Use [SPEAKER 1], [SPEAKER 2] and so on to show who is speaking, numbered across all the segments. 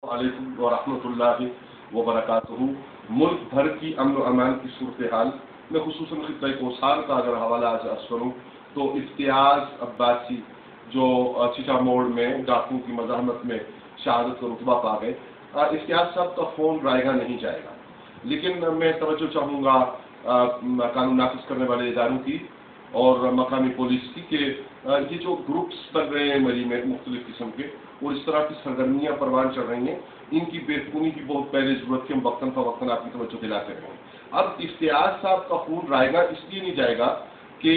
[SPEAKER 1] वालेकुम व रहमतुल्लाहि व बरकातुहू। मुल्क भर की अमन व अमान की सूरत हाल में खुसूसन खित्ता कोसार का अगर हवाला आज अर्ज करूँ तो इफ्तियाज अब्बासी जो चिटा मोड़ में डाकू की मज़ाहमत में शहादत का रुतबा पा गए, इफ्तियाज साहब का फ़ोन रायगा नहीं जाएगा, लेकिन मैं तवज्जो चाहूँगा कानून नाफिज करने वाले इदारों की और मकामी पुलिस की कि ये जो ग्रुप्स बन रहे हैं मरी में मुख्तलिफ किस्म के और इस तरह की सरगर्मियाँ परवान चढ़ रही हैं, इनकी बेखूनी की बहुत पहले ज़रूरत थी। हम वक्तन फ़वक्तन आपकी तवज्जो दिलाते रहें। अब इफ्तियाज साहब का खून रायगा इसलिए नहीं जाएगा कि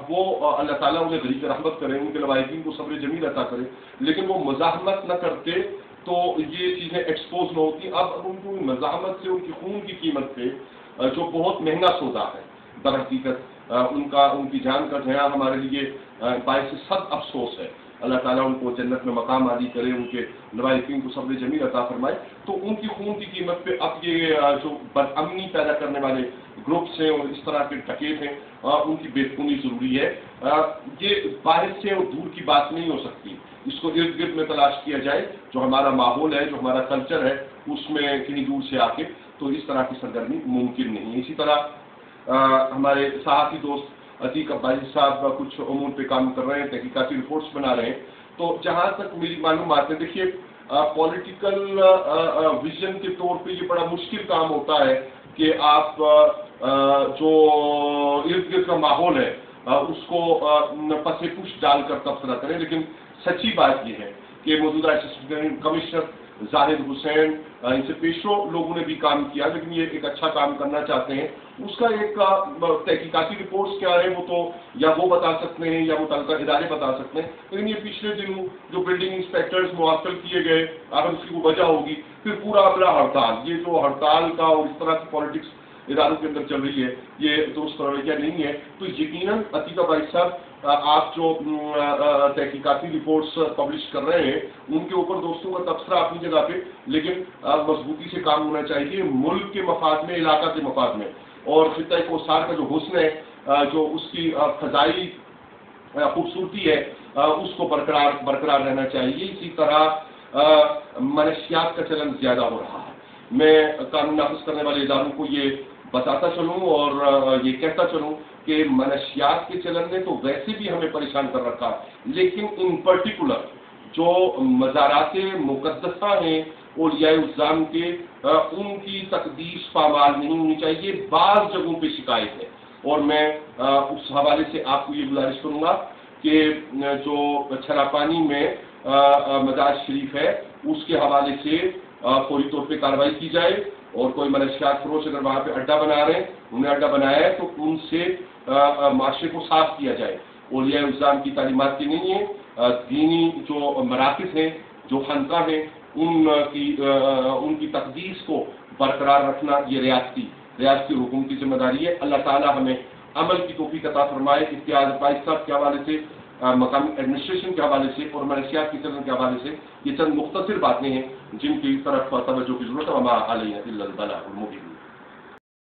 [SPEAKER 1] वो अल्लाह ताला उन्हें गरीब रहमत करे, उनके लवाहिकीन को सब्र जमील अता करे, लेकिन वो मज़ाहमत न करते तो ये चीज़ें एक्सपोज न होती। अब उनको मज़ाहमत से उनकी खून की कीमत पे जो बहुत महंगा सौदा है, दर हकीकत उनकी जान का जया हमारे लिए बाइस सद अफसोस है। अल्लाह ताला उनको जन्नत में मकाम आदि करे, उनके लवाहिकीन को सब्र जमील अता फरमाए। तो उनकी खून की कीमत पे अब ये जो बदअमनी पैदा करने वाले ग्रुप्स हैं और इस तरह के डकैत हैं, उनकी बेखूनी जरूरी है। ये बाहर से और दूर की बात नहीं हो सकती, इसको इर्द गिर्द में तलाश किया जाए। जो हमारा माहौल है, जो हमारा कल्चर है, उसमें कहीं दूर से आके तो इस तरह की सरगर्मी मुमकिन नहीं है। इसी तरह हमारे सहाफ़ी दोस्त अतीक अब्बासी साहब कुछ उमूर पे काम कर रहे हैं, तहकीकाती रिपोर्ट्स बना रहे हैं। तो जहाँ तक मेरी मालूमात है, देखिए पॉलिटिकल विजन के तौर पे ये बड़ा मुश्किल काम होता है कि आप जो इर्द गिर्द का माहौल है उसको पसे पुश डालकर तबसरा करें, लेकिन सच्ची बात यह है कि मौजूदा असिस्टेंट कमिश्नर जाहिद हुसैन, इनसे पेशो लोगों ने भी काम किया, लेकिन ये एक अच्छा काम करना चाहते हैं। उसका एक तहकीकाती रिपोर्ट्स क्या है वो तो या वो बता सकते हैं या वो तलका इदारे बता सकते हैं, लेकिन ये पिछले दिनों जो बिल्डिंग इंस्पेक्टर्स मुअत्तल किए गए, अगर उसकी वो वजह होगी, फिर पूरा अगला हड़ताल, ये जो हड़ताल का और इस तरह की पॉलिटिक्स इदारों के अंदर चल रही है, ये दुरुस्त रवैया नहीं है। तो यकीनन अतीक भाई साहब, आप जो तहकीकाती रिपोर्ट्स पब्लिश कर रहे हैं उनके ऊपर दोस्तों का तबसरा अपनी जगह पे, लेकिन मजबूती से काम होना चाहिए मुल्क के मफाद में, इलाका के मफाद में, और खित्ता कोसार का जो हुस्न है, जो उसकी फजाई खूबसूरती है, उसको बरकरार रहना चाहिए। इसी तरह मनशियात का चलन ज्यादा हो रहा है। मैं कानून नाफिज करने वाले इदारों को ये बताता चलूँ और ये कहता चलूँ कि मनशियात के चलन ने तो वैसे भी हमें परेशान कर रखा है, लेकिन इन पर्टिकुलर जो मज़ारात मुक़द्दसा हैं औलिया उज़्ज़ाम के, उनकी तकदीस पामाल नहीं होनी चाहिए। बाज़ जगहों पे शिकायत है और मैं उस हवाले से आपको ये गुजारिश करूँगा कि जो छरापानी में मज़ार शरीफ है उसके हवाले से फौरी तौर पे कार्रवाई की जाए, और कोई मनशियात फरोश अगर वहाँ पे अड्डा बना रहे हैं, उन्हें अड्डा बनाया है तो उनसे माशरे को साफ किया जाए। औलिया उज़्ज़ाम की तालीमात की नहीं है, दीनी जो मराकिज़ हैं, जो खनका हैं, उनकी तकदीस को बरकरार रखना ये रियासती हुकूमत की जिम्मेदारी है। अल्लाह ताला हमें अमल की तौफीक अता फरमाए। इफ्तियाज अब्बासी साहब के हवाले से, मकामी एडमिनिस्ट्रेशन के हवाले से और मनशियात के चलन के हवाले से ये चंद मुख्तसर बातें हैं जिनकी तरफ तवज्जो की जरूरत है। वमा अलैना इल्लल बलागुल मुबीन।